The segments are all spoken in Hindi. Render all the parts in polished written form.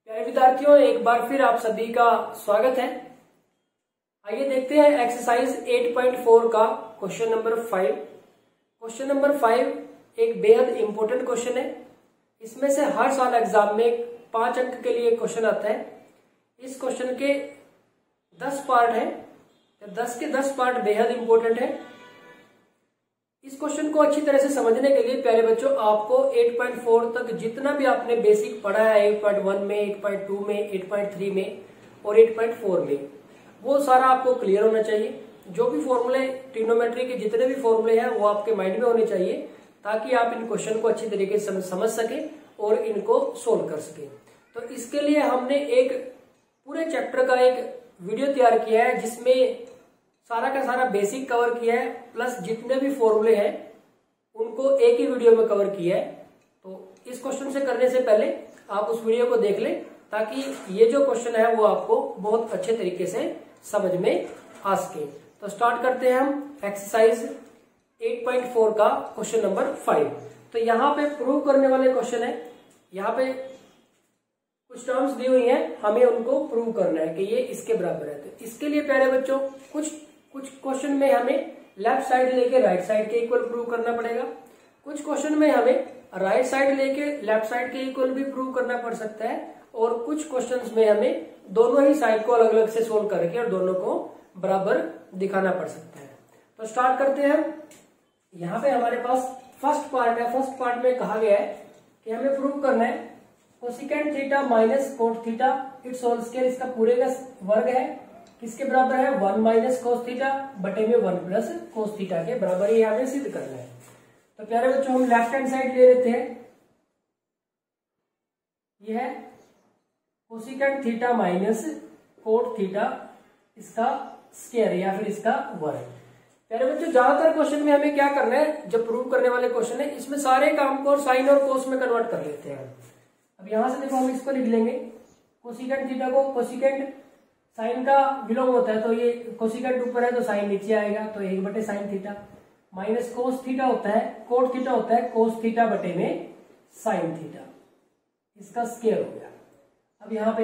प्यारे विद्यार्थियों, एक बार फिर आप सभी का स्वागत है। आइए देखते हैं एक्सरसाइज 8.4 का क्वेश्चन नंबर 5। क्वेश्चन नंबर 5 एक बेहद इंपॉर्टेंट क्वेश्चन है। इसमें से हर साल एग्जाम में 5 अंक के लिए क्वेश्चन आता है। इस क्वेश्चन के 10 पार्ट हैं, 10 के 10 पार्ट बेहद इंपॉर्टेंट है। इस क्वेश्चन को अच्छी तरह से समझने के लिए प्यारे बच्चों, आपको 8.4 तक जितना भी आपने बेसिक पढ़ा है 8.1 में, 8.2 में, 8.3 में और 8.4 में, वो सारा आपको क्लियर होना चाहिए। जो भी फॉर्मूले, ट्रिग्नोमेट्री के जितने भी फॉर्मूले हैं वो आपके माइंड में होने चाहिए, ताकि आप इन क्वेश्चन को अच्छी तरीके से समझ सके और इनको सोल्व कर सके। तो इसके लिए हमने एक पूरे चैप्टर का एक वीडियो तैयार किया है, जिसमें सारा का सारा बेसिक कवर किया है, प्लस जितने भी फॉर्मूले हैं उनको एक ही वीडियो में कवर किया है। तो इस क्वेश्चन से करने से पहले आप उस वीडियो को देख लें, ताकि ये जो क्वेश्चन है वो आपको बहुत अच्छे तरीके से समझ में आ सके। तो स्टार्ट करते हैं हम एक्सरसाइज 8.4 का क्वेश्चन नंबर 5। तो यहाँ पे प्रूव करने वाले क्वेश्चन है। यहाँ पे कुछ टर्म्स दी हुई हैं, हमें उनको प्रूव करना है कि ये इसके बराबर है। तो इसके लिए प्यारे बच्चों, कुछ क्वेश्चन में हमें लेफ्ट साइड लेके राइट साइड के इक्वल प्रूव करना पड़ेगा। कुछ क्वेश्चन में हमें राइट साइड लेके लेफ्ट साइड के इक्वल भी प्रूव करना पड़ सकता है, और कुछ क्वेश्चंस में हमें दोनों ही साइड को अलग अलग से सोल्व करके और दोनों को बराबर दिखाना पड़ सकता है। तो स्टार्ट करते हैं हम। यहाँ पे हमारे पास फर्स्ट पार्ट है। फर्स्ट पार्ट में कहा गया है कि हमें प्रूव करना है cosecant theta minus cot theta its whole square, इसका पूरे का वर्ग है, किसके बराबर है 1 माइनस कोस थीटा बटे में 1 प्लस कोस थीटा के बराबर, ये हमें सिद्ध करना है। तो प्यारे बच्चों, हम लेफ्ट हैंड साइड ले लेते हैं। ये है cosecant theta minus cot theta, इसका स्क्वायर या फिर इसका वर्ग। प्यारे बच्चों, ज्यादातर क्वेश्चन में हमें क्या करना है, जब प्रूव करने वाले क्वेश्चन है, इसमें सारे काम को साइन और कोस में कन्वर्ट कर लेते हैं। अब यहां से देखो, हम इसको लिख लेंगे कोसिकेंट थीटा को, कोसिकेंट साइन का विलोम होता है, तो ये कोसिकेंट ऊपर है तो साइन नीचे आएगा, तो 1 बटे sign theta, minus cos theta होता है, कोट थीटा होता है कोस थीटा बटे में साइन थीटा, इसका स्क्वायर हो गया। अब यहाँ पे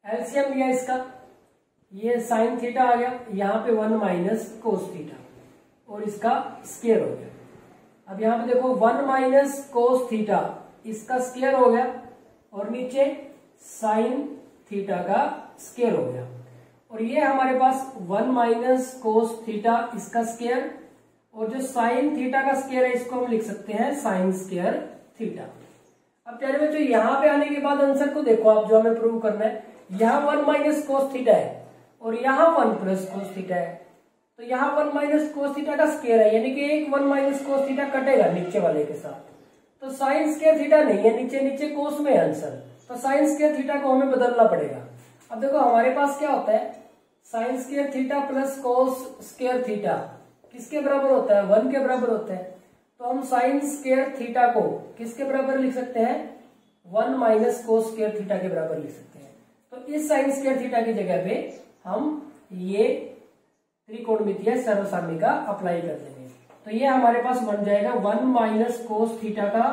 एलसीएम लिया इसका, ये साइन थीटा आ गया, यहाँ पे 1 माइनस कोस थीटा और इसका स्क्वायर हो गया। अब यहाँ पे देखो 1 माइनस कोस थीटा, इसका स्क्वायर हो गया, और नीचे साइन थीटा का स्क्वायर हो गया, और ये हमारे पास 1 माइनस कोस थीटा, इसका स्क्वायर, और जो साइन थीटा का स्क्वायर है इसको हम लिख सकते हैं साइन स्क्वायर थीटा। अब प्यारे बच्चों, यहाँ पे आने के बाद आंसर को देखो आप, जो हमें प्रूव करना है, यहाँ 1 माइनस कोस थीटा है और यहाँ 1 प्लस कोस थीटा है, तो यहाँ 1 माइनस कोस थीटा का स्क्वायर है, यानी कि एक 1 माइनस कोस थीटा कटेगा नीचे वाले के साथ, तो साइन स्क्वायर थीटा नहीं है, नीचे नीचे कोस में आंसर, तो साइन स्क्वायर थीटा को हमें बदलना पड़ेगा। अब देखो हमारे पास क्या होता है, sign square theta plus cos square theta किसके बराबर होता है, 1 के बराबर होता है, तो हम साइन स्क्वायर थीटा को किसके बराबर लिख सकते हैं, 1 माइनस कोस स्क्वायर थीटा के बराबर लिख सकते हैं। तो इस साइन स्क्वायर थीटा की जगह पे हम ये त्रिकोणमितीय सर्वसाम्य का अप्लाई कर देंगे, तो ये हमारे पास बन जाएगा 1 माइनस कोस थीटा का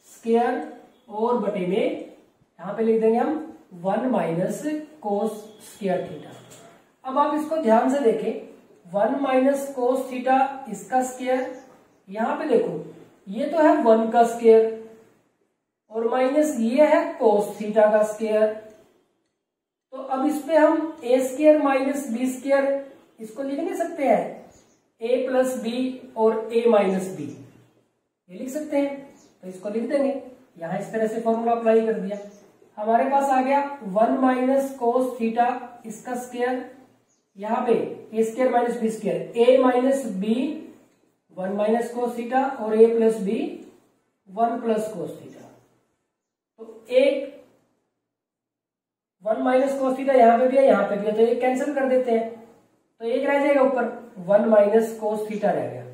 स्क्वायर और बटे में यहां पे लिख देंगे हम 1 माइनस कोस स्क्वायर थीटा। अब आप इसको ध्यान से देखें, 1 माइनस कोस थीटा, इसका स्क्वायर, यहां पे देखो ये तो है 1 का स्क्वायर, और माइनस ये है कोस थीटा का स्क्वायर, तो अब इस पे हम ए स्क्वायर माइनस बी स्क्वायर इसको लिख नहीं सकते हैं, ए प्लस बी और ए माइनस बी, ये लिख सकते हैं, तो इसको लिख देंगे। यहां इस तरह से फॉर्मूला अप्लाई कर दिया, हमारे पास आ गया 1 माइनस कोस थीटा, इसका स्क्वायर, यहाँ पे A square minus B square, A minus B 1 minus cos theta और A plus B 1 plus cos theta, तो एक 1 माइनस कोस थीटा यहाँ पे भी है, यहाँ पे भी है, तो एक कैंसिल कर देते हैं, तो एक रह जाएगा ऊपर 1 माइनस कोस थीटा रह गया,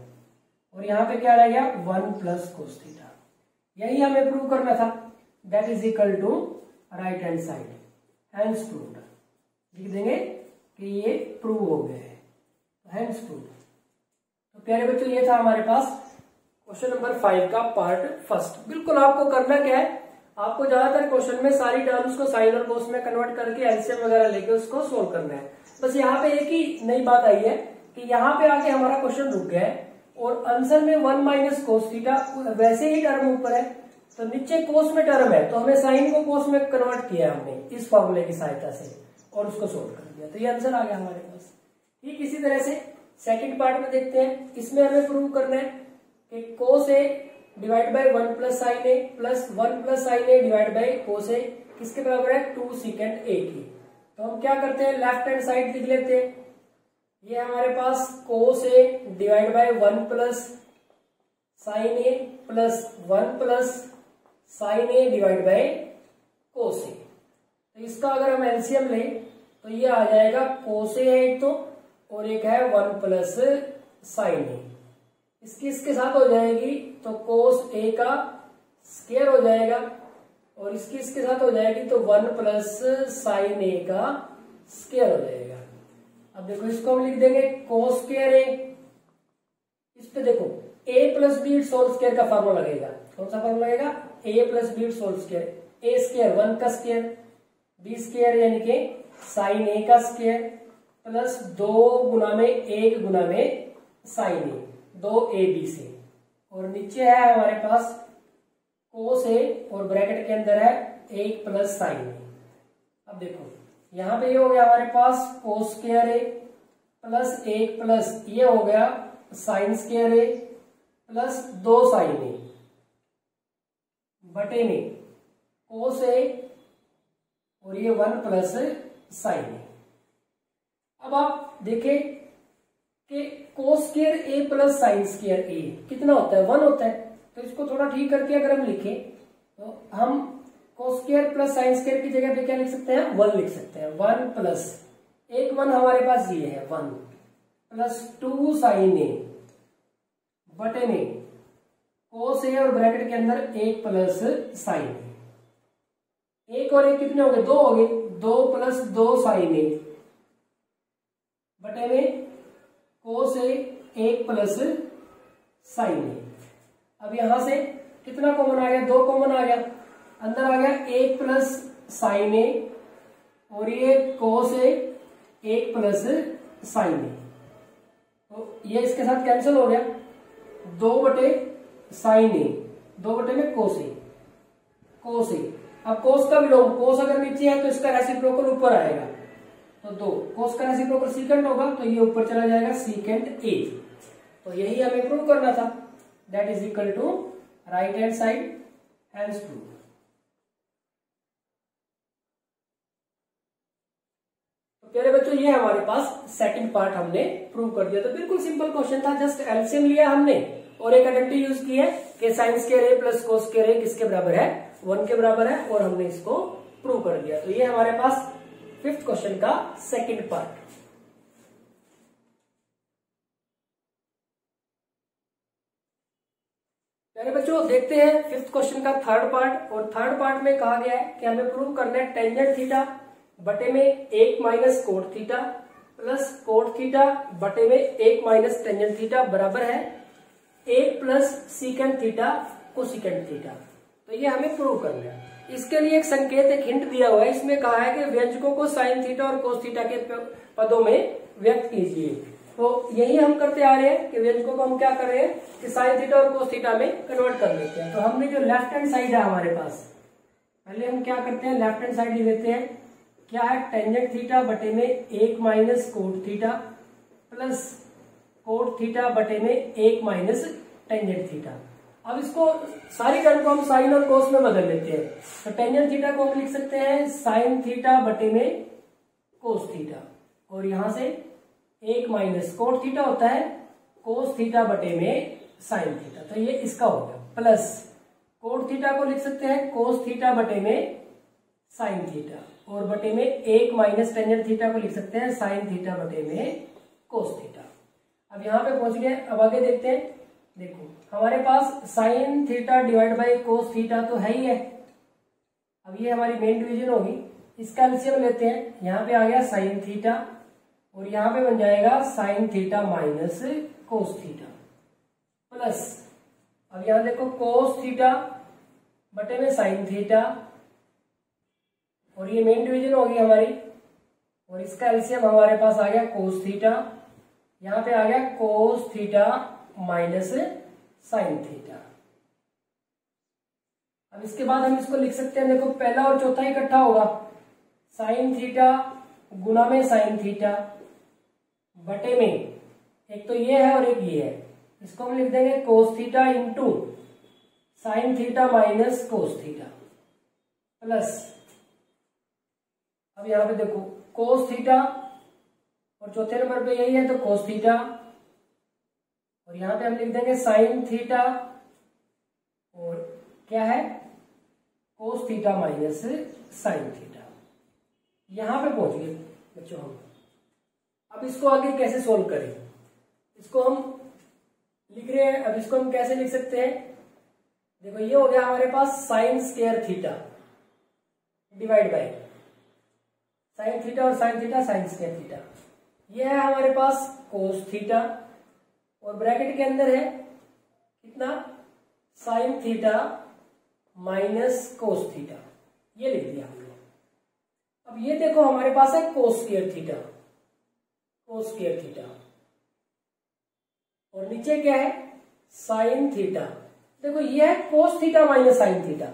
और यहाँ पे क्या रह गया 1 प्लस कोस थीटा। यही हमें प्रूव करना था, that is equal to right hand side, hence proved लिख देंगे कि ये प्रूव हो गया है, हैंड्स प्रूव्ड। तो प्यारे बच्चों, ये था हमारे पास क्वेश्चन नंबर 5 का पार्ट फर्स्ट। बिल्कुल आपको करना क्या है, आपको ज्यादातर क्वेश्चन में सारी टर्म्स को साइन और कोस में कन्वर्ट करके एलसीएम वगैरह लेके उसको सोल्व करना है। बस यहाँ पे एक ही नई बात आई है कि यहाँ पे आके हमारा क्वेश्चन रुक गया है और आंसर में 1 माइनस कोस थीटा वैसे ही टर्म ऊपर है, तो नीचे कोस में टर्म है, तो हमें साइन को कोस में कन्वर्ट किया हमने इस फॉर्मूले की सहायता से और उसको सोल्व कर दिया, तो ये आंसर आ गया हमारे पास। ठीक इसी तरह से सेकंड पार्ट में देखते हैं, इसमें हमें प्रूव करना है कि cos A divide by 1 plus sine A plus 1 plus sine A divide by cos A किसके बराबर है 2 सेकंड ए की। तो हम क्या करते हैं, लेफ्ट हैंड साइड लिख लेते हैं, ये हमारे पास cos A divide by 1 plus sine A plus 1 plus sine A divide by cos A. तो इसका अगर हम एलसीएम लें तो ये आ जाएगा कोस ए है एक तो, और एक है 1 प्लस साइन ए, इसकी इसके साथ हो जाएगी तो कोस ए का स्क्वायर हो जाएगा और इसकी इसके साथ हो जाएगी तो 1 प्लस साइन ए का स्क्वायर हो जाएगा। अब देखो इसको हम लिख देंगे कोस स्क्वायर ए, इस पे देखो ए प्लस बी होल स्क्वायर का फॉर्मूला लगेगा, कौन सा फॉर्मूला लगेगा, ए प्लस बी होल स्क्वायर, ए स्क्वायर 1 का स्क्वायर, बी स्क्वायर यानी कि साइन ए का स्क्वायर प्लस 2 गुना में 1 गुना में साइन ए, 2 ए बी से, और नीचे है हमारे पास कोस ए और ब्रैकेट के अंदर है 1 प्लस साइन ए। अब देखो यहां पे ये हो गया हमारे पास कोस स्क्वायर ए प्लस 1 प्लस ये हो गया sign square A plus 2 sign ए बटे में कोस ए और ये 1 प्लस साइन ए। अब आप देखें कि कोस square A plus sign square ए कितना होता है, 1 होता है, तो इसको थोड़ा ठीक करके अगर हम लिखें तो हम cos square plus sine square की जगह पे क्या लिख सकते हैं, 1 लिख सकते हैं, 1 प्लस एक 1 हमारे पास ये है 1 प्लस 2 साइन ए बटे में कोस ए और ब्रैकेट के अंदर 1 प्लस साइन ए, एक और एक कितने हो गए, 2 हो गए, 2 प्लस 2 साइन ए बटे में कोस ए 1 प्लस साइन ए। अब यहां से कितना कॉमन आ गया, 2 कॉमन आ गया, अंदर आ गया 1 प्लस साइन ए और ये कोस ए 1 प्लस साइन ए, तो ये इसके साथ कैंसिल हो गया, 2 बटे साइन ए 2 बटे में कोस ए, कोस ए। अब कोस का विलोम, कोस अगर नीचे है तो इसका रेसिप्रोकल ऊपर आएगा, तो 2 कोस का रेसिप्रोकल सीकेंड होगा तो ये ऊपर चला जाएगा सीकेंड ए। तो यही हमें प्रूव करना था, that is equal to right hand side hence prove. तो प्यारे बच्चों ये हमारे पास सेकंड पार्ट हमने प्रूव कर दिया। तो बिल्कुल सिंपल क्वेश्चन था, जस्ट एलसीएम लिया हमने और एक आइडेंटिटी यूज की है कि sine square A plus cos square A किसके बराबर है, 1 के बराबर है, और हमने इसको प्रूव कर दिया। तो ये हमारे पास 5th क्वेश्चन का सेकंड पार्ट। प्यारे बच्चों देखते हैं 5th क्वेश्चन का थर्ड पार्ट, और थर्ड पार्ट में कहा गया है कि हमें प्रूव करना है टेंजेंट थीटा बटे में 1 minus cot theta plus cot theta बटे में 1 माइनस टेंजेंट थीटा बराबर है 1 plus secant theta cosecant theta. तो ये हमें प्रूव करना है। इसके लिए एक संकेत, एक हिंट दिया हुआ है, इसमें कहा है कि व्यंजकों को साइन थीटा और कोस थीटा के पदों में व्यक्त कीजिए। तो यही हम करते आ रहे हैं कि व्यंजकों को हम क्या कर रहे हैं कि साइन थीटा और कोस थीटा में कन्वर्ट कर लेते हैं। तो हमने जो लेफ्ट हैंड साइड है हमारे पास, पहले हम क्या करते हैं, लेफ्ट हैंड साइड ले लेते हैं, क्या है टेंजेंट थीटा बटे में 1 minus cot theta plus cot theta बटे में 1 माइनस टेंजेंट थीटा। अब इसको सारी टर्म को हम साइन और कोस में बदल लेते हैं। तो टेंजेंट थीटा को हम लिख सकते हैं साइन थीटा बटे में कोस थीटा, और यहां से 1 माइनस कोट थीटा होता है कोस थीटा बटे में साइन थीटा, तो ये इसका हो गया, प्लस कोट थीटा को लिख सकते हैं कोस थीटा बटे में साइन थीटा, और बटे में 1 माइनस टेंजेंट थीटा को लिख सकते हैं साइन थीटा बटे में कोस थीटा। अब यहां पे पहुंच गए, अब आगे देखते हैं। देखो हमारे पास sine theta divide by cos theta तो है ही है। अब ये हमारी मेन डिवीजन होगी, इसका एलसीएम लेते हैं, यहाँ पे आ गया साइन थीटा और यहाँ पे बन जाएगा sign theta minus cos theta plus, अब यहाँ देखो कोस थीटा बटे में साइन थीटा, और ये मेन डिवीजन होगी हमारी, और इसका एलसीएम हमारे पास आ गया कोस थीटा, यहां पे आ गया कोस थीटा माइनस साइन थीटा। अब इसके बाद हम इसको लिख सकते हैं, देखो पहला और चौथा इकट्ठा होगा, साइन थीटा गुना में साइन थीटा बटे में, एक तो ये है और एक ये है, इसको हम लिख देंगे cos theta into sine theta minus cos theta plus, अब यहां पे देखो कोस थीटा और चौथे नंबर पे यही है तो कोस थीटा, और यहां पे हम लिख देंगे साइन थीटा और क्या है कोस थीटा माइनस साइन थीटा। यहां पे पहुंच गए बच्चों हम। अब इसको आगे कैसे सोल्व करें, इसको हम लिख रहे हैं। अब इसको हम कैसे लिख सकते हैं, देखो ये हो गया हमारे पास sine square theta divide by sine theta और sine theta sine square theta, ये है हमारे पास कोस थीटा, और ब्रैकेट के अंदर है कितना sign theta minus cos theta, ये लिख दिया हमने। अब ये देखो हमारे पास है cos square theta, cos square theta, और नीचे क्या है साइन थीटा। देखो ये है कोस थीटा माइनस साइन थीटा,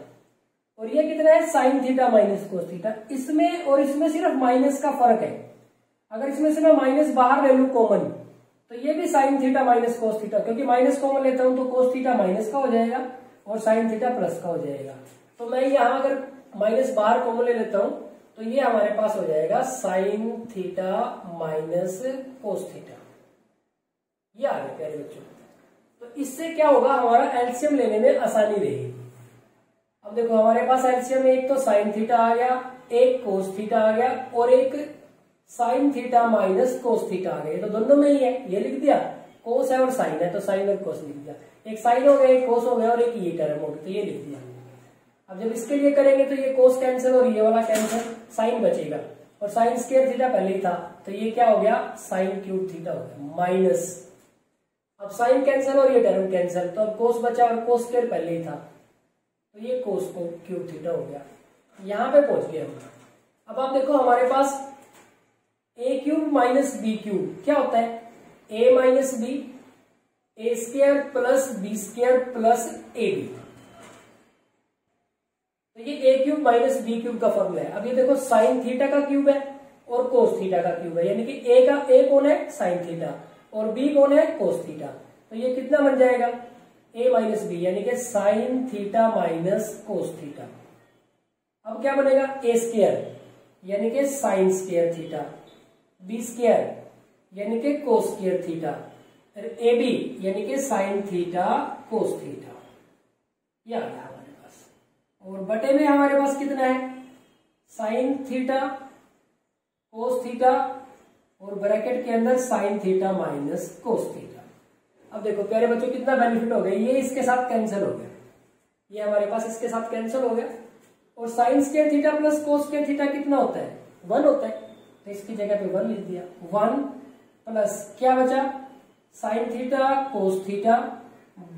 और ये कितना है sign theta minus cos theta. इसमें और इसमें सिर्फ माइनस का फर्क है, अगर इसमें से मैं माइनस बाहर ले लूं कॉमन तो ये भी sine theta minus cos theta, क्योंकि माइनस कॉमन लेता हूं तो कोस थीटा माइनस का हो जाएगा और साइन थीटा प्लस का हो जाएगा। तो मैं यहां अगर माइनस बाहर कॉमन ले लेता हूं तो ये हमारे पास हो जाएगा sign theta minus cos theta, ये आ गया प्यारे बच्चों। तो इससे क्या होगा, हमारा एलसीएम लेने में आसानी रहेगी। अब देखो हमारे पास एलसीएम में एक तो साइन थीटा आ गया, एक कोस थीटा आ गया, और एक sine theta minus cos theta आ गया। तो दोनों में ही है, ये लिख दिया, कोस है और साइन है तो साइन और कोस लिख दिया, एक साइन हो गया एक कोस हो गया और एक ये टर्म हो गया तो ये लिख दिया। अब जब इसके लिए करेंगे तो ये कोस कैंसिल और ये वाला कैंसिल, साइन बचेगा, और साइन स्क्वायर थीटा पहले ही था तो ये क्या हो गया साइन क्यूब थीटा हो गया माइनस, अब साइन कैंसिल और ये टर्म कैंसिल, तो अब कोस बचा और कोस स्क्वायर पहले ही था तो ये कोस क्यूब थीटा हो गया। यहां पे पहुंच गए हम। अब आप देखो हमारे पास A cube minus B cube क्या होता है, A minus B, A square plus B square plus A B, तो ये A cube minus B cube का फॉर्मूला है। अब ये देखो साइन थीटा का क्यूब है और कोस थीटा का क्यूब है, यानी कि ए कौन है साइन थीटा और बी कौन है कोस थीटा, तो ये कितना बन जाएगा ए माइनस बी, यानी कि sine theta minus cos theta. अब क्या बनेगा ए स्क्वायर यानी कि sine square theta, B square यानी कि कोस स्क्वायर थीटा, और ए बी यानी कि साइन थीटा कोस थीटा, ये आ गया हमारे पास। और बटे में हमारे पास कितना है साइन थीटा कोस थीटा और ब्रैकेट के अंदर sign theta minus cos theta. अब देखो प्यारे बच्चों कितना बेनिफिट हो गया, ये इसके साथ कैंसिल हो गया, ये हमारे पास इसके साथ कैंसिल हो गया, और sign square theta plus cos square theta कितना होता है 1 होता है, तो इसकी जगह पे 1 लिख दिया। 1 प्लस क्या बचा साइन थीटा कोस थीटा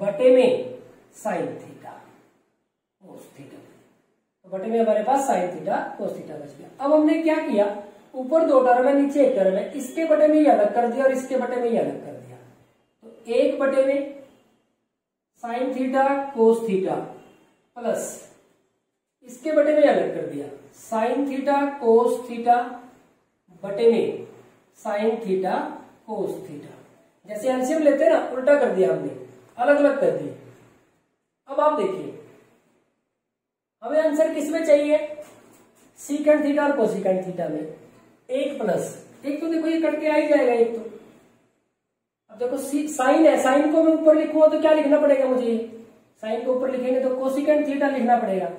बटे में साइन थीटा कोस थीटा, तो बटे में हमारे पास साइन थीटा कोस थीटा बच गया। अब हमने क्या किया, ऊपर 2 टर्म है नीचे 1 टर्म है, इसके बटे में ही अलग कर दिया और इसके बटे में ही अलग कर दिया, तो 1 बटे में sine theta cos theta plus इसके बटे में अलग कर दिया साइन थीटा कोस थीटा बटे में साइन थीटा कोस थीटा। जैसे एलसीएम लेते हैं ना उल्टा कर दिया हमने, अलग अलग कर दिए। अब आप देखिए हमें आंसर किसमें चाहिए, सीकेंड थीटा और कोसिकेंड थीटा में। 1 प्लस एक तो देखो ये कट के आ ही जाएगा एक तो। अब देखो साइन है, साइन को मैं ऊपर लिखूंगा तो क्या लिखना पड़ेगा मुझे, साइन को ऊपर लिखेंगे तो कोसिकेंड थीटा लिखना पड़ेगा,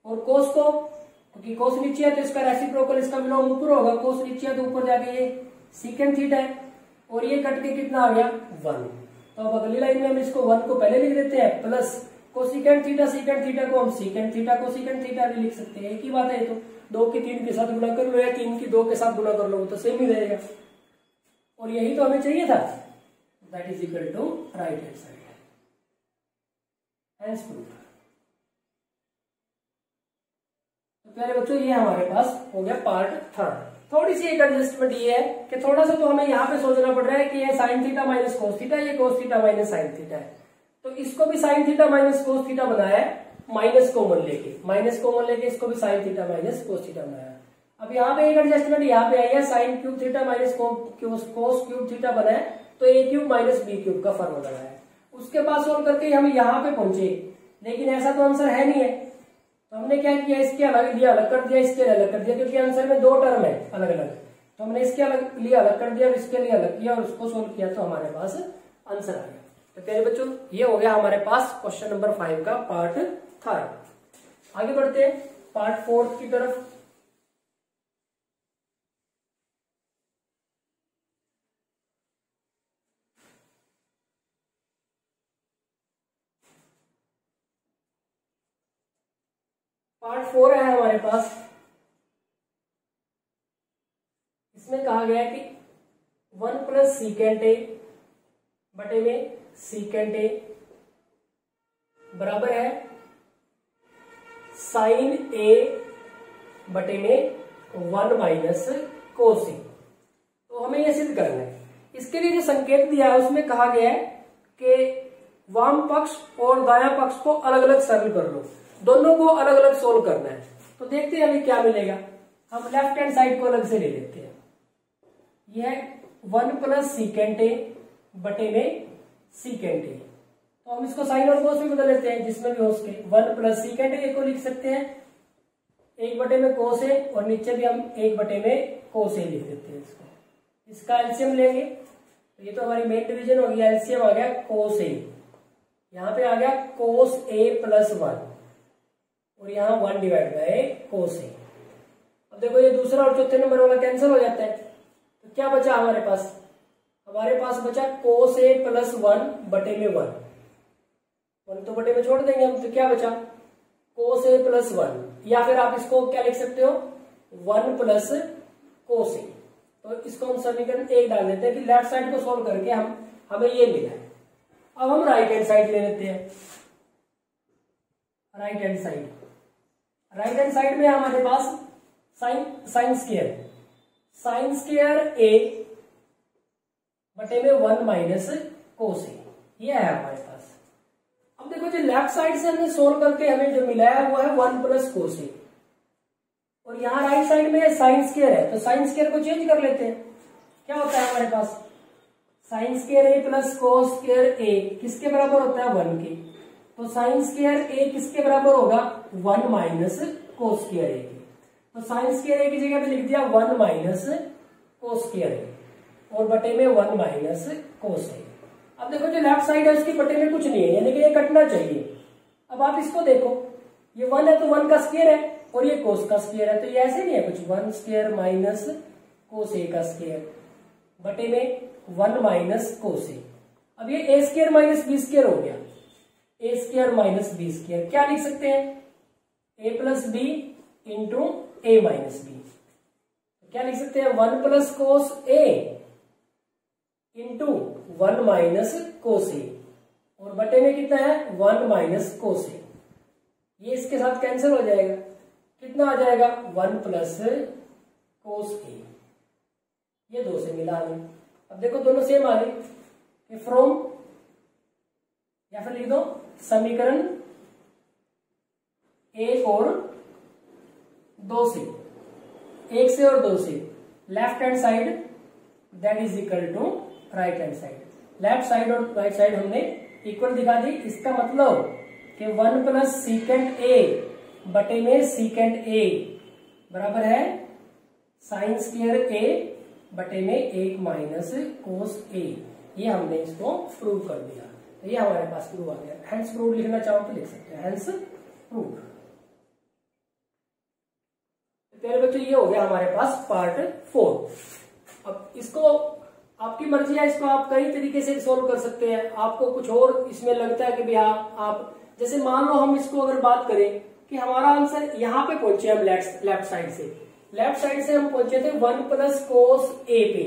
और कोस को क्योंकि कोस नीचे है तो इसका रेसिप्रोकल इसका विलोम ऊपर होगा, कोस नीचे है तो ऊपर जाके ये सीकेंड थीटा है, और ये कट के कितना आ गया 1। तो अब अगली लाइन में हम इसको 1 को पहले लिख देते हैं plus cosecant theta secant theta को हम सीकेंड थीटा कोसिकेंड थीटा भी लिख सकते हैं, एक ही बात है। तो 2 की 3 के साथ गुणा कर लो या 3 की 2 के साथ गुणा कर लो तो सेम ही रहेगा, और यही तो हमें चाहिए था। That is equal to right hand side, hence proof. प्यारे बच्चों ये हमारे पास हो गया पार्ट थर्ड। थोड़ी सी एक एडजस्टमेंट ये है कि थोड़ा सा तो हमें यहाँ पे सोचना पड़ रहा है कि ये sine theta minus cos theta, ये cos theta minus sine theta है, तो इसको भी sine theta minus cos theta बनाया है माइनस कॉमन लेके इसको भी sine theta minus cos theta बनाया। अब यहाँ पे एक एडजस्टमेंट यहाँ पे आई है, sine cube theta minus cos cube theta बना है, तो ए क्यूब माइनस बी क्यूब का फॉर्मूला है। उसके पास सोल्व करके हम यहाँ पे पहुंचे, लेकिन ऐसा तो आंसर है नहीं है, तो हमने क्या किया, इसके अलग लिया अलग कर दिया, इसके अलग कर दिया, क्योंकि आंसर में दो टर्म है अलग अलग, तो हमने इसके अलग लिए अलग कर दिया और इसके लिए अलग किया और उसको सोल्व किया, तो हमारे पास आंसर आ गया। तो प्यारे बच्चों ये हो गया हमारे पास क्वेश्चन नंबर 5 का पार्ट थर्ड। आगे बढ़ते हैं पार्ट फोर्थ की तरफ। पार्ट 4 है हमारे पास, इसमें कहा गया है कि 1 प्लस सीकेंट ए बटे में सीकेंट ए बराबर है साइन ए बटे में 1 माइनस कोस ए। तो हमें यह सिद्ध करना है। इसके लिए जो संकेत दिया है उसमें कहा गया है कि वाम पक्ष और दायां पक्ष को अलग अलग सरल कर लो, दोनों को अलग अलग सोल्व करना है। तो देखते हैं हमें क्या मिलेगा। हम लेफ्ट हैंड साइड को अलग से ले लेते हैं। यह 1 प्लस सीकेंट ए बटे में सीकेंट ए, तो हम इसको साइन और कोस में बदल लेते हैं, जिसमें भी हो सके। 1 प्लस सीकेंट ए को लिख सकते हैं 1 बटे में कोस ए, और नीचे भी हम 1 बटे में कोस ए लिख देते हैं। इसका एलसीएम लेंगे तो ये तो हमारी मेन डिवीजन हो गया, एलसीएम आ गया कोस ए, यहाँ पे आ गया कोस ए प्लस 1 और यहाँ 1 डिवाइड बाय कोस ए। अब देखो ये दूसरा और चौथे नंबर वाला कैंसिल हो जाता है, तो क्या बचा हमारे पास? हमारे पास बचा कोस ए प्लस 1 बटे में 1 तो बटे में छोड़ देंगे हम, तो क्या बचा कोस ए प्लस 1, या फिर आप इसको क्या लिख सकते हो 1 प्लस कोस ए। तो इसको हम समीकरण 1 डाल देते हैं कि लेफ्ट साइड को सोल्व करके हमें ये मिला है। अब हम राइट हैंड साइड ले लेते हैं। राइट हैंड साइड में हमारे पास साइन स्क्वायर ए बटे में 1 माइनस कोस ए, ये है हमारे पास। अब देखो जो लेफ्ट साइड से हमने सोल्व करके हमें जो मिला है वो है 1 प्लस कोस ए, और यहाँ राइट साइड में साइन स्क्वायर है, तो साइन स्क्वायर को चेंज कर लेते हैं। क्या होता है हमारे पास sine square A plus cos square A किसके बराबर होता है 1 के, तो साइन स्क्वायर ए किसके बराबर होगा 1 माइनस कोस स्क्वायर ए के, तो साइन स्क्वायर ए की जगह पे लिख दिया 1 माइनस कोस स्क्वायर ए और बटे में 1 माइनस कोस ए। अब देखो जो लेफ्ट साइड है उसके बटे में कुछ नहीं है, यानी कि ये कटना चाहिए। अब आप इसको देखो, ये 1 है तो 1 का स्क्वायर है और ये कोस का स्क्वायर है, तो ये ऐसे नहीं है कुछ, 1 स्क्वायर माइनस कोस ए का स्क्वायर बटे में 1 माइनस कोस ए। अब ये ए स्क्वायर माइनस बी स्क्वायर हो गया, ए स्क्वायर माइनस बी स्क्वायर। क्या लिख सकते हैं ए प्लस बी इंटू ए माइनस बी। क्या लिख सकते हैं 1 प्लस कोस ए इंटू 1 माइनस कोस ए, और बटे में कितना है 1 माइनस कोस ए। ये इसके साथ कैंसिल हो जाएगा, कितना आ जाएगा 1 प्लस कोस ए। ये 2 से मिला हमें। अब देखो दोनों सेम आ गए, फ्रॉम या फिर लिख दो समीकरण 1 और 2 से, 1 से और 2 से left hand side that is equal to right hand side. Left side और राइट साइड हमने इक्वल दिखा दी। इसका मतलब कि 1 प्लस सीकेंट ए बटे में सीकेंट ए बराबर है साइन स्क्वायर ए बटे में 1 माइनस कोस ए। ये हमने इसको प्रूव कर दिया, तो ये हमारे पास प्रूव आ गया। हेंस प्रूव लिखना चाहो तो लिख सकते हैं, हेंस प्रूव। प्यारे बच्चों ये हो गया हमारे पास पार्ट 4। अब इसको आपकी मर्जी है, इसको आप कई तरीके से सोल्व कर सकते हैं। आपको कुछ और इसमें लगता है कि भैया आप जैसे मान लो हम इसको अगर बात करें कि हमारा आंसर यहाँ पे पहुंचे हम लेफ्ट साइड से हम पहुंचे थे 1 प्लस कोस ए पे,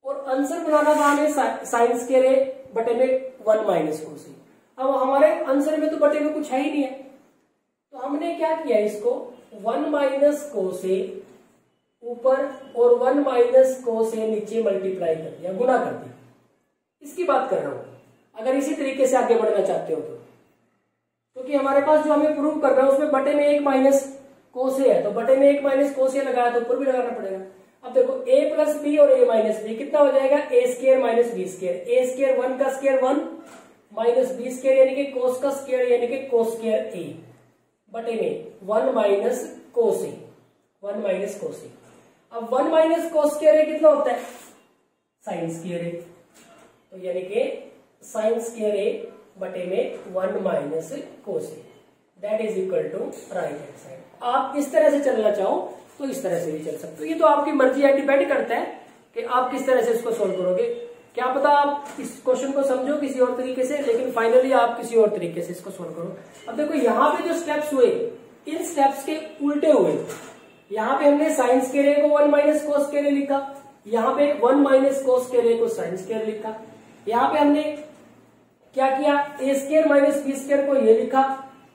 और आंसर बनाना था हमें साइन स्क्वायर ए बटे में 1 माइनस कोस ए। अब हमारे आंसर में तो बटे में कुछ है ही नहीं है, तो तो हमने क्या किया, इसको 1 माइनस कोस ए ऊपर और 1 माइनस कोस ए नीचे मल्टीप्लाई कर दिया, गुना कर दिया। इसकी बात कर रहा हूं, अगर इसी तरीके से आगे बढ़ना चाहते हो तो, क्योंकि हमारे पास जो हमें प्रूव कर रहा है उसमें बटे में 1 माइनस कोस ए है, तो बटे में 1 माइनस कोस ए लगाया तो ऊपर भी लगाना पड़ेगा। अब देखो a प्लस बी और a माइनस बी कितना हो जाएगा, a square minus B square, a square 1 का स्क्वायर 1 माइनस बी स्क्वायर यानी कि कोस का स्क्वायर यानी कि कोस स्क्वायर a बटे में 1 माइनस कोस ए, 1 माइनस कोस ए। अब 1 माइनस कोस स्क्वायर ए कितना होता है, साइन स्क्वायर ए, तो यानी कि साइन स्क्वायर ए बटे में 1 minus cos A, that is equal to right hand side. आप इस तरह से चलना चाहो तो इस तरह से भी चल सकते हो, ये तो आपकी मर्जी है, डिपेंड करता है कि आप किस तरह से इसको सोल्व करोगे। क्या पता आप इस क्वेश्चन को समझो किसी और तरीके से, लेकिन फाइनली आप किसी और तरीके से इसको सोल्व करो। अब देखो यहाँ पे जो स्टेप्स हुए, इन स्टेप्स के उल्टे हुए। यहाँ पे हमने साइन स्क्वायर ए को 1 माइनस कोस स्क्वायर ए लिखा, यहाँ पे 1 माइनस कोस स्क्वायर ए को साइन स्क्वायर लिखा। यहाँ पे हमने क्या किया, ए स्क्वायर माइनस बी स्क्वायर को ये लिखा,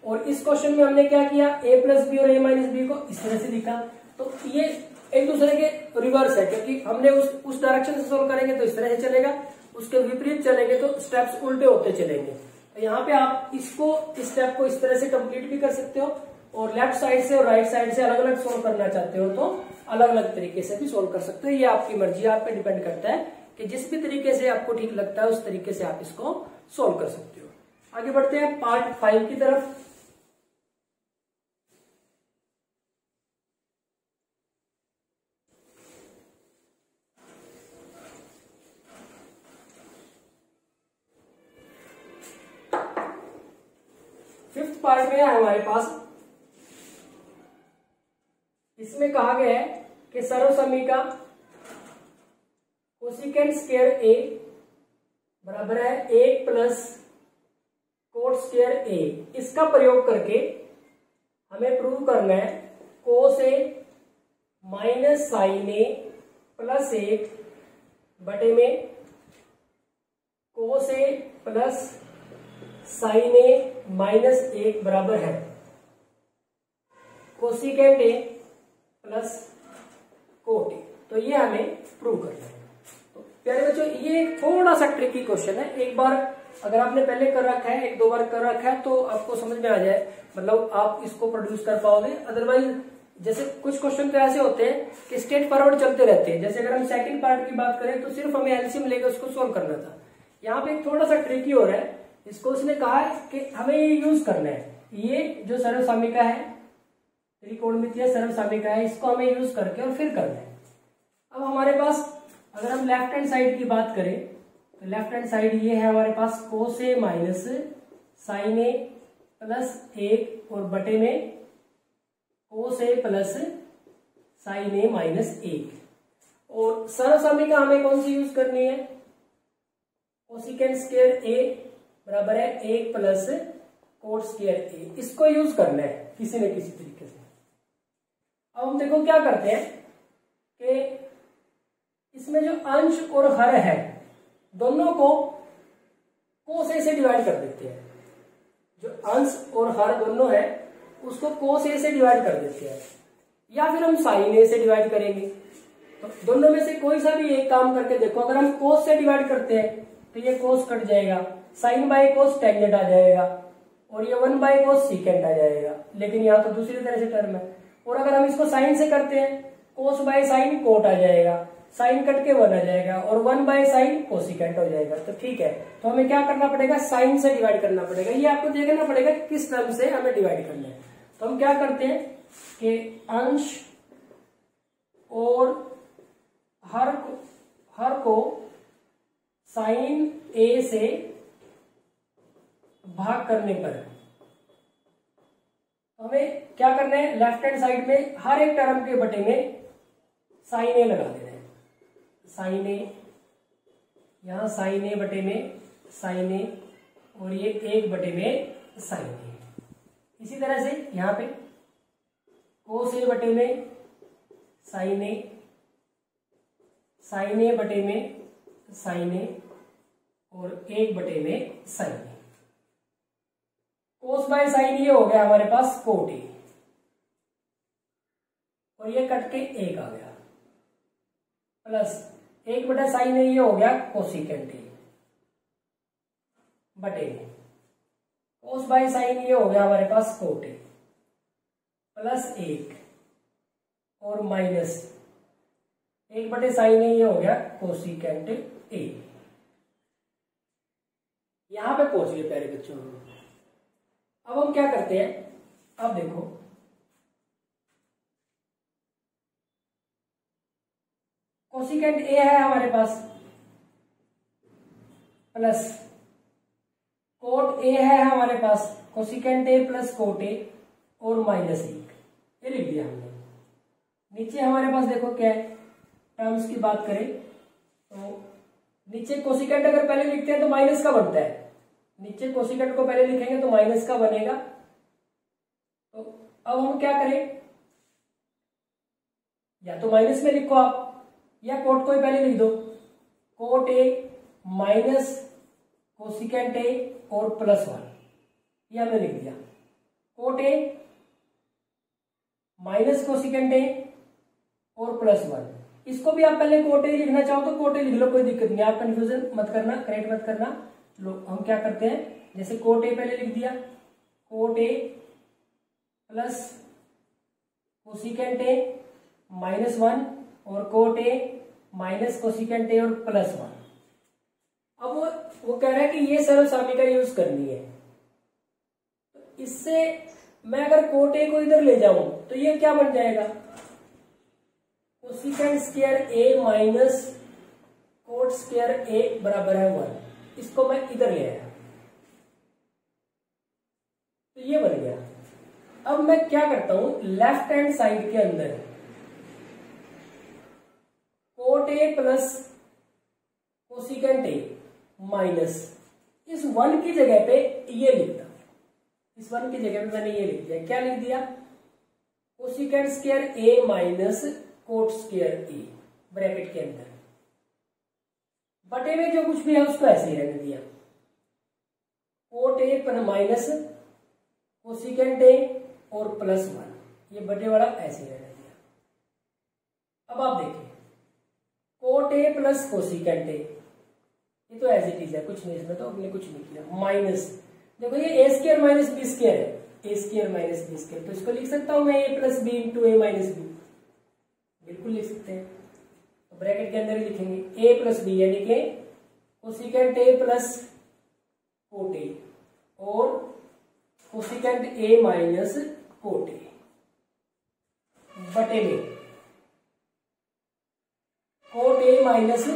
और इस क्वेश्चन में हमने क्या किया, ए प्लस बी और ए माइनस बी को इस तरह से लिखा। तो ये एक दूसरे के रिवर्स है, क्योंकि हमने उस डायरेक्शन से सोल्व करेंगे तो इस तरह से चलेगा, उसके विपरीत चलेंगे तो स्टेप्स उल्टे होते चलेंगे। तो यहाँ पे आप इसको, इस स्टेप को इस तरह से कंप्लीट भी कर सकते हो, और लेफ्ट साइड से और राइट साइड से अलग अलग सोल्व करना चाहते हो तो अलग अलग तरीके से भी सोल्व कर सकते हो। ये आपकी मर्जी, आप पे डिपेंड करता है कि जिस भी तरीके से आपको ठीक लगता है उस तरीके से आप इसको सोल्व कर सकते हो। आगे बढ़ते हैं पार्ट 5 की तरफ। फिफ्थ पार्ट में है हमारे पास, इसमें कहा गया है कि सर्वसमीका कोसिकेंट स्क्वायर ए बराबर है 1 प्लस कोट स्क्वायर ए। इसका प्रयोग करके हमें प्रूव करना है कोस ए माइनस साइन ए प्लस 1 बटे में कोस ए प्लस साइन ए माइनस 1 बराबर है कोसिकेंट ए प्लस कोट ए। तो ये हमें प्रूव करना है। तो प्यारे बच्चों, ये एक थोड़ा सा ट्रिकी क्वेश्चन है। एक बार अगर आपने पहले कर रखा है, 1-2 बार कर रखा है तो आपको समझ में आ जाए, मतलब आप इसको प्रोड्यूस कर पाओगे। अदरवाइज जैसे कुछ क्वेश्चन तो ऐसे होते हैं कि स्ट्रेट फॉरवर्ड चलते रहते हैं। जैसे अगर हम सेकंड पार्ट की बात करें तो सिर्फ हमें एलसीएम लेकर उसको सोल्व करना था। यहाँ पे थोड़ा सा ट्रिकी हो रहा है। इसको उसने कहा है कि हमें ये यूज करना है, ये जो सर्वसामिका है, त्रिकोणमितीय सर्वसामिका है, इसको हमें यूज करके और फिर करना है। अब हमारे पास अगर हम लेफ्ट हैंड साइड की बात करें तो लेफ्ट हैंड साइड ये है हमारे पास cos A minus sign A plus 1 और बटे में कोस ए प्लस साइन ए माइनस 1। और सर्वसामिका हमें कौन सी यूज करनी है, कोसिकेंट स्क्वायर ए बराबर है 1 प्लस कोट स्क्वायर ए। इसको यूज करना है किसी न किसी तरीके से। अब हम देखो क्या करते हैं कि इसमें जो अंश और हर है दोनों को कोस ए से डिवाइड कर देते हैं। जो अंश और हर दोनों है उसको कोस ए से डिवाइड कर देते हैं, या फिर हम साइन ए से डिवाइड करेंगे। तो दोनों में से कोई सा भी एक काम करके देखो। अगर हम कोस से डिवाइड करते हैं तो ये कोस कट जाएगा, साइन बाय कोस टेंजेंट आ जाएगा, और ये 1 बाय कोस सीकेंट आ जाएगा। लेकिन यहाँ तो दूसरी तरह से टर्म है। और अगर हम इसको साइन से करते हैं, कोस बाय साइन कोट आ जाएगा, साइन कट के 1 आ जाएगा, और 1 बाय साइन कोसिकेंट हो जाएगा। तो ठीक है, तो हमें क्या करना पड़ेगा, साइन से डिवाइड करना पड़ेगा। ये आपको देखना पड़ेगा कि किस टर्म से हमें डिवाइड करना है। तो हम क्या करते हैं कि अंश और हर को साइन ए से भाग करने पर हमें क्या करना है, लेफ्ट हैंड साइड में हर एक टर्म के बटे में साइन ए लगा देना है। साइन ए, यहां साइन ए बटे में साइन ए, और ये 1 बटे में साइन ए। इसी तरह से यहां पे कोस ए बटे में साइन ए, साइन ए बटे में साइन ए, और 1 बटे में sine A. Cos by sine ये हो गया हमारे पास कोट ए, और ये कट के एक आ गया, प्लस 1/sin ए ये हो गया कोसिकेंट ए, बटे कोस बाय साइन ये हो गया हमारे पास कोट ए, प्लस 1 और माइनस 1/sin ए ये हो गया कोसिकेंट ए। यहां पे पहुंच गए प्यारे बच्चों। अब हम क्या करते हैं, अब देखो कोसिकेंट ए है हमारे पास, प्लस कोट ए है हमारे पास, cosecant A plus cot A और माइनस 1, ये लिख दिया हमने। नीचे हमारे पास देखो क्या है, टर्म्स की बात करें तो नीचे कोसिकेंट अगर पहले लिखते हैं तो माइनस का बनता है, नीचे कोसिकेंट को पहले लिखेंगे तो माइनस का बनेगा। तो अब हम क्या करें, या तो माइनस में लिखो आप, या कोट को ही पहले लिख दो, कोट ए माइनस कोसिकेंट ए और प्लस 1, ये हमने लिख दिया। कोट ए माइनस कोसिकेंट ए और प्लस 1, इसको भी आप पहले कोट ए लिखना चाहो तो कोट ए लिख लो, कोई दिक्कत नहीं, आप कंफ्यूजन मत करना, करेक्ट मत करना। लो हम क्या करते हैं, जैसे कोट ए पहले लिख दिया, cot A plus cosecant A minus 1 और कोट ए माइनस कोसिकेंट ए और प्लस 1। अब वो कह रहा है कि ये सरल समीकरण यूज करनी है, तो इससे मैं अगर कोट ए को इधर ले जाऊं तो ये क्या बन जाएगा, cosecant square A minus coat square ए बराबर है 1, इसको मैं इधर ले आया तो ये बन गया। अब मैं क्या करता हूं, लेफ्ट हैंड साइड के अंदर cot A plus cosecant A minus इस 1 की जगह पे ये लिखता, इस 1 की जगह पे मैंने ये लिख दिया, क्या लिख दिया, cosecant square A minus coat square A bracket के अंदर, बटे में जो कुछ भी है उसको ऐसे ही रहने दिया, कोट ए पर माइनस कोसिकेंट ए और प्लस 1, ये बटे वाला ऐसे ही रहने दिया। अब आप देखिए cot A plus cosecant A, ये तो एज इट इज है, कुछ नहीं इसमें, तो हमने कुछ नहीं किया, माइनस देखो ये ए स्क्वायर माइनस बी स्क्वायर है, ए स्क्वायर माइनस बी स्क्वायर, तो इसको लिख सकता हूं मैं ए प्लस बी इंटू ए माइनस बी, बिल्कुल लिख सकते हैं। तो ब्रैकेट के अंदर ही लिखेंगे ए प्लस बी, यानी कि cosecant A plus cot A और cosecant A minus cot A बटे में cot A minus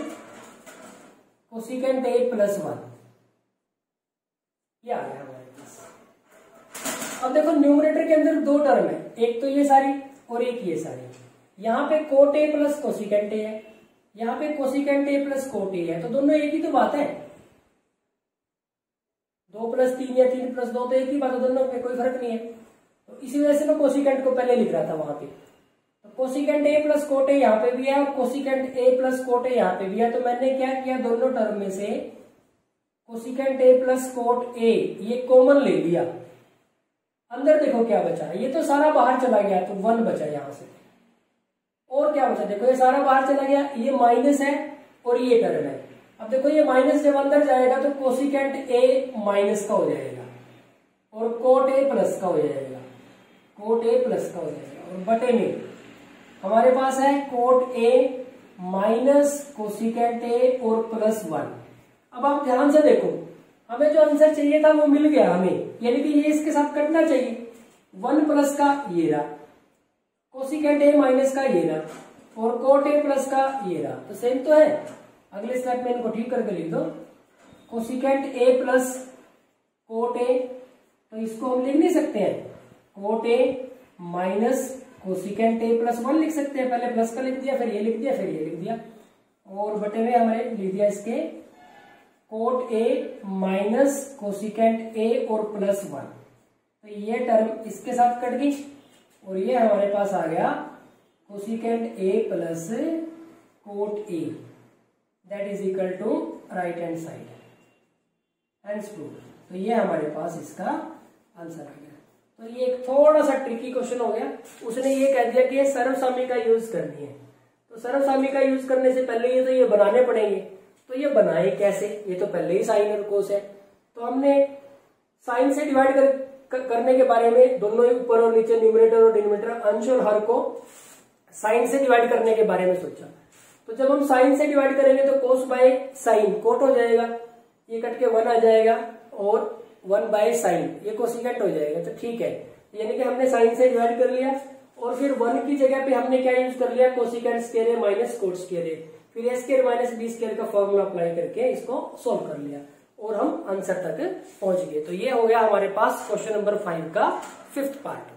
cosecant A plus 1, ये आ गया हमारे पास। अब देखो न्यूमरेटर के अंदर दो टर्म है, एक तो ये सारी और एक ये सारी, यहां पे cot A plus cosecant A है, यहां पे cosecant A plus cot A है, तो दोनों एक ही तो बात है, 2 + 3 या 3 + 2 तो एक ही बात है, दोनों में कोई फर्क नहीं है। तो इसी वजह से मैं कोसिकेंट को पहले लिख रहा था वहां पे, तो कोसिकेंट ए प्लस कोट ए यहाँ पे भी है और कोसिकेंट ए प्लस कोट ए यहाँ पे भी है, तो मैंने क्या किया, दोनों टर्म में से कोसिकेंट ए प्लस कोट ए ये कॉमन ले लिया, अंदर देखो क्या बचा, ये तो सारा बाहर चला गया तो 1 बचा यहां से, और क्या बचा, देखो ये सारा बाहर चला गया, ये माइनस है और ये टर्म है। अब देखो ये माइनस जब अंदर जाएगा तो कोसिकेंट ए माइनस का हो जाएगा और कोट ए प्लस का हो जाएगा, कोट ए प्लस का हो जाएगा, और बटे में हमारे पास है कोट ए माइनस कोसिकेंट ए और प्लस 1। अब आप ध्यान से देखो, हमें जो आंसर चाहिए था वो मिल गया हमें, यानी कि ये इसके साथ कटना चाहिए, 1 प्लस का ये रहा, कोसिकेंट ए माइनस का ये रहा और कोट ए प्लस का ये रहा, तो सेम तो है। अगले स्टेप में इनको ठीक करके लिख दो, कोसिकेंट ए प्लस कोट ए, तो इसको हम लिख नहीं सकते हैं, coat A minus cosecant A plus 1 लिख सकते हैं, पहले प्लस का लिख दिया, फिर ये लिख दिया, फिर ये लिख दिया, और बटे में हमारे लिख दिया इसके कोट ए माइनस कोसिकेंट ए और प्लस 1, तो ये टर्म इसके साथ कट गई और ये हमारे पास आ गया cosecant A plus cot A, that is equal to right hand side, hence prove. तो ये हमारे पास इसका आंसर आ गया। तो ये एक थोड़ा सा ट्रिकी क्वेश्चन हो गया। उसने ये कह दिया कि सर्वसाम्य का यूज करनी है, तो सर्वसाम्य का यूज करने से पहले ये तो ये बनाने पड़ेंगे। तो ये बनाए कैसे, ये तो पहले ही साइन और कोस है। तो हमने साइन से डिवाइड करने के बारे में, दोनों ही ऊपर और नीचे न्यूमरेटर और डिनोमिनेटर, अंश और हर को साइन से डिवाइड करने के बारे में सोचा। तो जब हम साइन से डिवाइड करेंगे तो कोस बाय साइन कोट हो जाएगा, ये कट के 1 आ जाएगा, और 1 बाय साइन ये कोसिकेंट हो जाएगा। तो ठीक है, यानी कि हमने साइन से डिवाइड कर लिया, और फिर 1 की जगह पे हमने क्या यूज कर लिया, cosecant square A minus coat square ए, फिर ए स्क्वायर माइनस बी स्क्वायर का फॉर्मूला अप्लाई करके इसको सोल्व कर लिया, और हम आंसर तक पहुंच गए। तो ये हो गया हमारे पास क्वेश्चन नंबर 5 का 5th पार्ट।